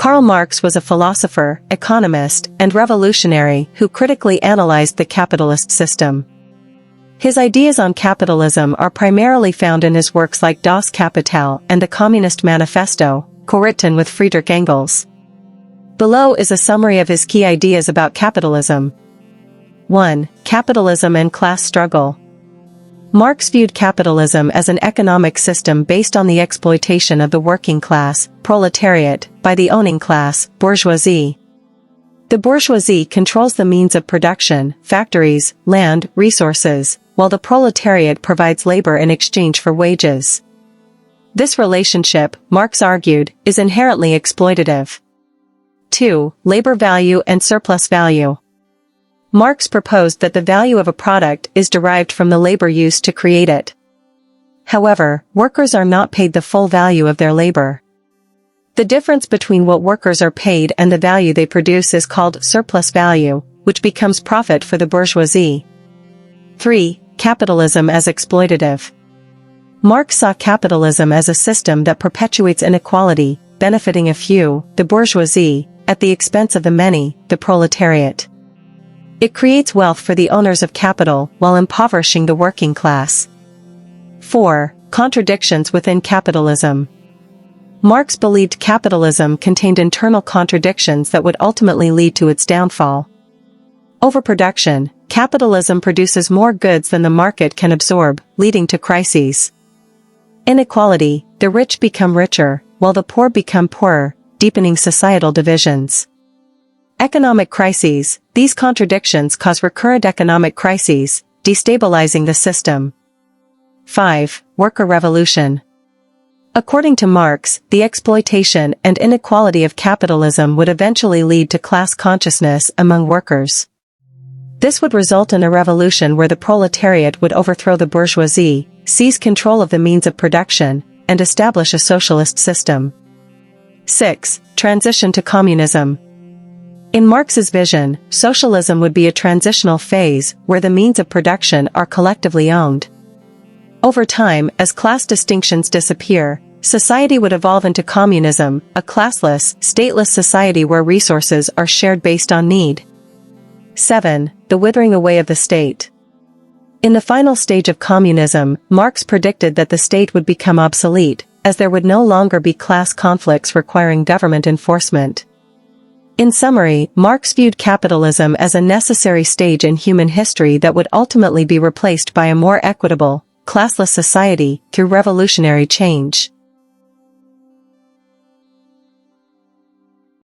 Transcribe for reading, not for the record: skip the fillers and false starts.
Karl Marx was a philosopher, economist, and revolutionary who critically analyzed the capitalist system. His ideas on capitalism are primarily found in his works like Das Kapital and the Communist Manifesto, co-written with Friedrich Engels. Below is a summary of his key ideas about capitalism. 1. Capitalism and class struggle. Marx viewed capitalism as an economic system based on the exploitation of the working class, proletariat, by the owning class, bourgeoisie. The bourgeoisie controls the means of production, factories, land, resources, while the proletariat provides labor in exchange for wages. This relationship, Marx argued, is inherently exploitative. 2. Labor value and surplus value. Marx proposed that the value of a product is derived from the labor used to create it. However, workers are not paid the full value of their labor. The difference between what workers are paid and the value they produce is called surplus value, which becomes profit for the bourgeoisie. 3. Capitalism as exploitative. Marx saw capitalism as a system that perpetuates inequality, benefiting a few, the bourgeoisie, at the expense of the many, the proletariat. It creates wealth for the owners of capital while impoverishing the working class. 4. Contradictions within capitalism. Marx believed capitalism contained internal contradictions that would ultimately lead to its downfall. Overproduction. Capitalism produces more goods than the market can absorb, leading to crises. Inequality. The rich become richer, while the poor become poorer, deepening societal divisions. Economic crises. These contradictions cause recurrent economic crises, destabilizing the system. 5. Worker revolution. According to Marx, the exploitation and inequality of capitalism would eventually lead to class consciousness among workers. This would result in a revolution where the proletariat would overthrow the bourgeoisie, seize control of the means of production, and establish a socialist system. 6. Transition to communism. In Marx's vision, socialism would be a transitional phase where the means of production are collectively owned. Over time, as class distinctions disappear, society would evolve into communism, a classless, stateless society where resources are shared based on need. 7. The withering away of the state. In the final stage of communism, Marx predicted that the state would become obsolete, as there would no longer be class conflicts requiring government enforcement. In summary, Marx viewed capitalism as a necessary stage in human history that would ultimately be replaced by a more equitable, classless society through revolutionary change.